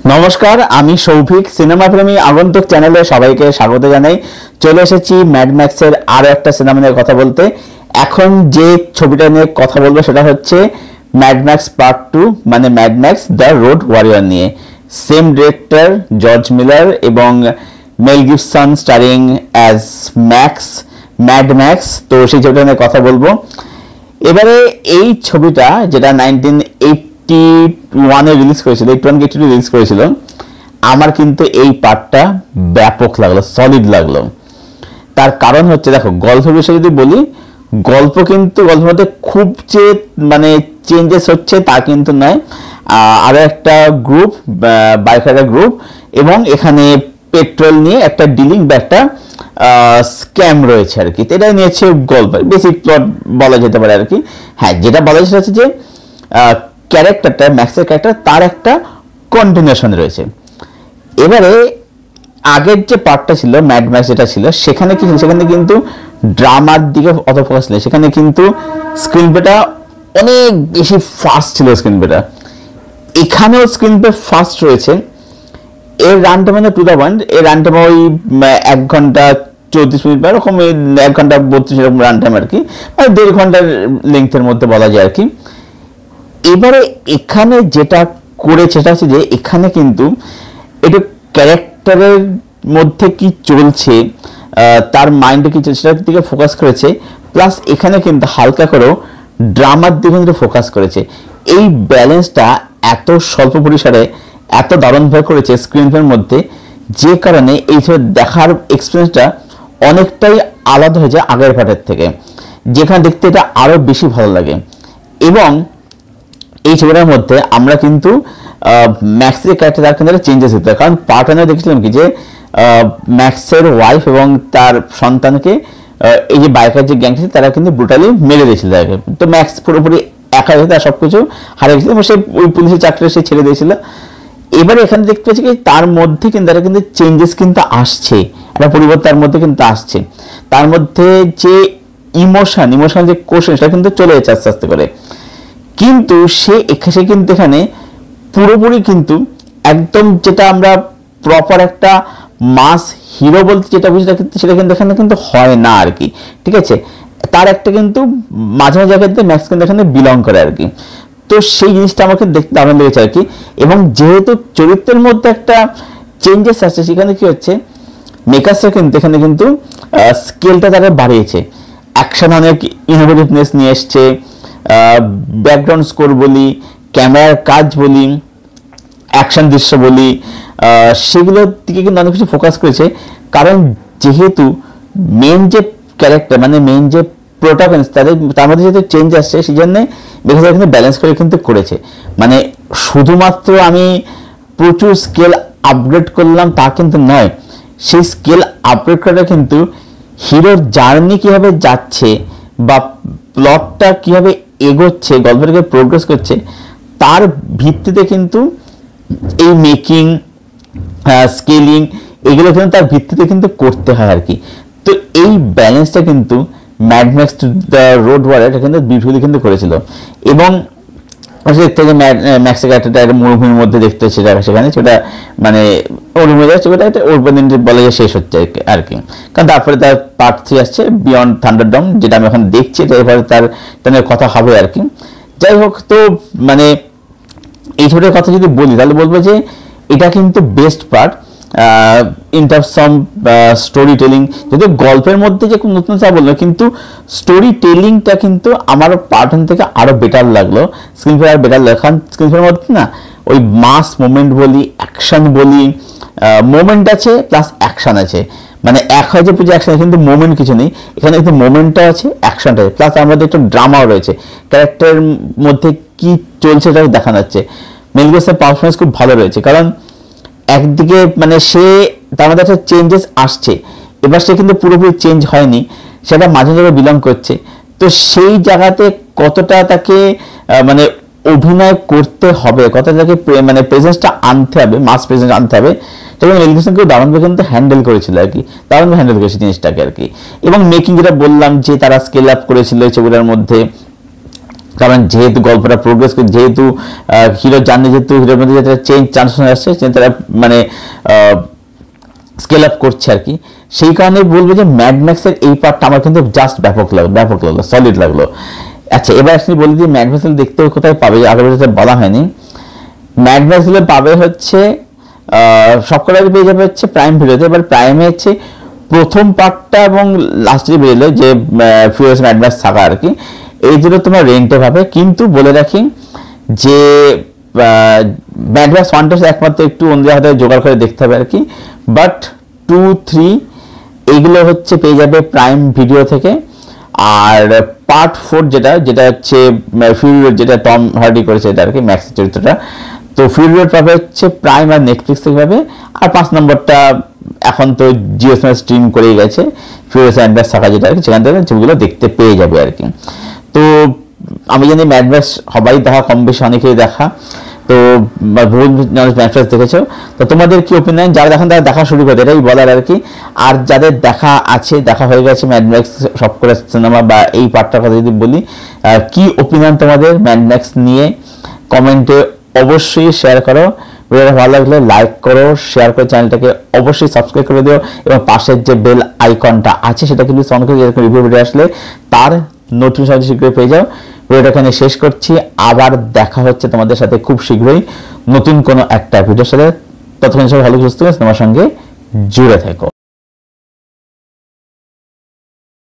নমস্কার, আমি সৌভিক। সিনেমা প্রেমী আগন্তুক চ্যানেলে সবাইকে স্বাগত জানাই। চলে এসেছি ম্যাড ম্যাক্সের আরো একটা সিনেমা নিয়ে কথা বলতে। এখন যে ছবিটা নিয়ে কথা বলবো সেটা হচ্ছে ম্যাড ম্যাক্স পার্ট 2, মানে Mad Max the Road Warrior নিয়ে। সেম ডিরেক্টর জর্জ মিলার এবং Mel Gibson starring as Max, Mad Max. তো সেই ছবিটা নিয়ে কথা বলবো। এবারে এই ছবিটা যেটা 1981-এ রিলিজ করেছিল, 81-82 রিলিজ করেছিল, আমার কিন্তু এই পার্টটা ব্যাপক লাগলো, সলিড লাগলো। তার কারণ হচ্ছে, দেখো, গল্পের বিষয়ে যদি বলি, গল্পের মধ্যে খুব যে মানে চেঞ্জেস হচ্ছে তা কিন্তু নয়। আরো একটা গ্রুপ, বাইকার গ্রুপ, এবং এখানে পেট্রোল নিয়ে একটা ডিলিং বা একটা স্ক্যাম রয়েছে আর কি। এটাই নিয়েছে গল্প, বেসিক প্লট বলা যেতে পারে আর কি। হ্যাঁ, যেটা বলা যাচ্ছে যে ক্যারেক্টারটা, ম্যাক্সের ক্যারেক্টার, তার একটা কন্টিনিউশন রয়েছে। এবারে আগের যে পার্টটা ছিল, ম্যাড ম্যাক্স যেটা ছিল, সেখানে কি, সেখানে কিন্তু ড্রামার দিকে অত ফোকাস ছিল। সেখানে কিন্তু স্ক্রিন প্লেটা অনেক বেশি ফাস্ট ছিল স্ক্রিন প্লেটা। এখানেও স্ক্রিন প্লে ফাস্ট রয়েছে। এর রান টাইম মানে টু দ্য পয়েন্ট, এর রান টাইম ওই 1 ঘন্টা 34 মিনিট বা এরকম, 1 ঘন্টা 32 এরকম রান টাইম আর কি, মানে 1.5 ঘন্টার লেংথের মধ্যে বলা যায় আর কি। এবারে এখানে যেটা করেছে সেটা হচ্ছে যে এখানে কিন্তু একটু ক্যারেক্টারের মধ্যে কি চলছে, তার মাইন্ডে কি চলছে সেটার দিকে ফোকাস করেছে। প্লাস এখানে কিন্তু হালকা করেও ড্রামার দিকে কিন্তু ফোকাস করেছে। এই ব্যালেন্সটা এত স্বল্প পরিসরে এত দারুণভাবে করেছে স্ক্রিন প্লের মধ্যে, যে কারণে এই ছবি দেখার এক্সপিরিয়েন্সটা অনেকটাই আলাদা হয়ে যায় আগের পার্টের থেকে, যেখানে দেখতে এটা আরো বেশি ভালো লাগে। এবং এই ছবিটার মধ্যে আমরা কিন্তু ম্যাক্সের ক্যারেক্টার কিন্তু চেঞ্জেস হতে হয়। কারণ পার্ট 1-এ দেখছিলাম কি যে ম্যাক্সের ওয়াইফ এবং তার সন্তানকে এই যে বাইকার যে গ্যাং ছিল তারা কিন্তু ব্রুটালি মেরে দিয়েছিল তাকে। তো ম্যাক্স পুরোপুরি একা হয়ে তার সবকিছু হারিয়ে গেছিল এবং সে ওই পুলিশের চাকরিটা সে ছেড়ে দিয়েছিল। এবারে এখানে দেখতে পাচ্ছি কি তার মধ্যে কিন্তু একটা কিন্তু চেঞ্জেস কিন্তু আসছে, একটা পরিবর্তন তার মধ্যে কিন্তু আসছে। তার মধ্যে যে ইমোশন যে কোশ্চেন, সেটা কিন্তু চলে যাচ্ছে আস্তে আস্তে করে। কিন্তু সে কিন্তু এখানে পুরোপুরি কিন্তু একদম যেটা আমরা প্রপার একটা মাস হিরো বলতে যেটা বুঝি সেটা কিন্তু এখানে কিন্তু হয় না আর কি। ঠিক আছে, তার একটা কিন্তু মাঝে মাঝে ক্ষেত্রে ম্যাক্স কিন্তু এখানে বিলং করে আর কি। তো সেই জিনিসটা আমাকে দেখতে দারুণ লেগেছে আর কি। এবং যেহেতু চরিত্রের মধ্যে একটা চেঞ্জেস আসছে, সেখানে কি হচ্ছে, মেকার্সরা কিন্তু এখানে কিন্তু স্কেলটা তারা বাড়িয়েছে। অ্যাকশন অনেক ইনোভেটিভনেস নিয়ে এসছে, ব্যাকগ্রাউন্ড স্কোর বলি, ক্যামেরার কাজ বলি, অ্যাকশন দৃশ্য বলি, সেগুলোর দিকে কিন্তু অনেক কিছু ফোকাস করেছে। কারণ যেহেতু মেন যে ক্যারেক্টার, মানে মেন যে প্রোটাগনিস্ট, তার মধ্যে যেহেতু চেঞ্জ আসছে, সেই জন্যে মেকার্সরা কিন্তু ব্যালেন্স করে কিন্তু করেছে। মানে শুধুমাত্র আমি প্রচুর স্কেল আপগ্রেড করলাম তা কিন্তু নয়, সেই স্কেল আপগ্রেড করাটা কিন্তু হিরোর জার্নি কিভাবে যাচ্ছে বা প্লটটা কিভাবে এগোচ্ছে, গল্পটাকে প্রোগ্রেস করছে, তার ভিত্তিতে কিন্তু এই মেকিং, স্কেলিং, এগুলো কিন্তু তার ভিত্তিতে কিন্তু করতে হয় আর কি। তো এই ব্যালেন্সটা কিন্তু Mad Max the Road Warrior এটা কিন্তু বিউটিফুলি কিন্তু করেছিল। এবং দেখতে যে ম্যাক্সের ক্যারেক্টারটা একটা মরুভূমির মধ্যে দেখতে হচ্ছে, সেখানে সেটা মানে মরুভূমি যাচ্ছে, ওটা একটা ওরবান বলে যে শেষ হচ্ছে আর কি। কারণ তারপরে তার পার্ট 3 আসছে, বিয়ন্ড থান্ডারডম, যেটা আমি এখন দেখছি, এটা এবারে তার কথা হবে আর কি। যাই হোক, তো মানে এই ছবিটার কথা যদি বলি তাহলে বলবো যে এটা কিন্তু best part in terms of story telling. যদিও গল্পের মধ্যে যে খুব নতুন তা বললো, কিন্তু স্টোরি টেলিংটা কিন্তু আমার পার্ট 1 থেকে আরো বেটার লাগলো, স্ক্রিন প্লে আর বেটার লাগলো। কারণ স্ক্রিন প্লের মধ্যে না ওই মাস মোমেন্ট বলি, অ্যাকশন বলি, মোমেন্ট আছে প্লাস অ্যাকশন আছে, মানে এক হয় যে পুজো অ্যাকশন, কিন্তু মোমেন্ট কিছু নেই। এখানে কিন্তু মোমেন্টটা আছে, অ্যাকশনটা আছে, প্লাস আমাদের একটা ড্রামাও রয়েছে, ক্যারেক্টারের মধ্যে কি চলছে এটা দেখানো যাচ্ছে। মেল গিবসনের পারফরমেন্স খুব ভালো রয়েছে, কারণ একদিকে মানে সে তার মধ্যে একটা চেঞ্জেস আসছে, এবার সে কিন্তু পুরোপুরি চেঞ্জ হয়নি, সেটা মাঝে মাঝে বিলং করছে। তো সেই জায়গাতে কতটা তাকে মানে অভিনয় করতে হবে, কতটা তাকে মানে প্রেজেন্সটা আনতে হবে, মাস প্রেজেন্স আনতে হবে, সেটা মেল গিবসনকে দারুণভাবে কিন্তু হ্যান্ডেল করেছিল আর কি, দারুণভাবে হ্যান্ডেল করেছে জিনিসটাকে আর কি। এবং মেকিং যেটা বললাম যে তারা স্কেল আপ করেছিল এই ছবিটার মধ্যে, কারণ যেহেতু গল্পটা প্রোগ্রেস করে, যেহেতু হিরো জানে, যেহেতু হিরোর মধ্যে যেটা চেঞ্জ চান্স আসছে, তারা মানে স্কেল আপ করছে আর কি, সেই কারণে বলবো যে ম্যাড ম্যাক্সের এই পার্টটা আমার কিন্তু জাস্ট ব্যাপক লাগলো, সলিড লাগলো। আচ্ছা, এবার আসলে বলি যে ম্যাড ম্যাক্স দেখতে কোথায় পাবে, আগে বলা হয়নি। ম্যাড ম্যাক্স পাবে হচ্ছে সবকটা পেয়ে যাবে হচ্ছে প্রাইম ভিডিওতে। এবার প্রাইমে হচ্ছে প্রথম পার্টটা এবং লাস্টে বেরোলো যে ফিউরিয়াস ম্যাড ম্যাক্স থাকা আর কি, এই দুটো তোমার রেন্টে পাবে। কিন্তু বলে রাখি যে ম্যাড ম্যাক্স 1 একমাত্র একটু অন্য হাতে জোগাড় করে দেখতে হবে আর কি, বাট 2, 3 এইগুলো হচ্ছে পেয়ে যাবে প্রাইম ভিডিও থেকে। আর পার্ট 4 যেটা হচ্ছে ফিউরি রোড, যেটা টম হার্ডি করেছে এটা আর কি, ম্যাক্সের চরিত্রটা, তো ফিউরি রোড পাবে হচ্ছে প্রাইম আর নেটফ্লিক্স থেকে পাবে। আর 5 নম্বরটা এখন তো জিও সিনেমা স্ট্রিম করেই গেছে, ফিউরিয়াস ম্যাড ম্যাক্স থাকা যেটা আর কি, সেখান থেকে যেগুলো দেখতে পেয়ে যাবে আর কি। তো আমি জানি ম্যাড ম্যাক্স সবাই দেখা, কম বেশি অনেকেই দেখা, তো বহুত ম্যাড ম্যাক্স দেখেছো। তো তোমাদের কি ওপিনিয়ন? যারা দেখেন তারা দেখা শুরু করে, এটাই বলার আর কি। আর যাদের দেখা আছে, দেখা হয়ে গেছে ম্যাড ম্যাক্স সব করে সিনেমা বা এই পার্টটার কথা যদি বলি, কি ওপিনিয়ন তোমাদের ম্যাড ম্যাক্স নিয়ে কমেন্টে অবশ্যই শেয়ার করো। ভিডিওটা ভালো লাগলে লাইক করো, শেয়ার করে চ্যানেলটাকে অবশ্যই সাবস্ক্রাইব করে দিও, এবং পাশের যে বেল আইকনটা আছে সেটা কিন্তু অন করে, যেরকম রিভিউ ভিডিও আসলে তার নোটিফিকেশন শীঘ্রই পেয়ে যাও। ভিডিওটা এখানে শেষ করছি, আবার দেখা হচ্ছে তোমাদের সাথে খুব শীঘ্রই নতুন কোনো একটা ভিডিওর সাথে। ততক্ষণ সবাই ভালো সুস্থ সিনেমার সঙ্গে জুড়ে থেকো।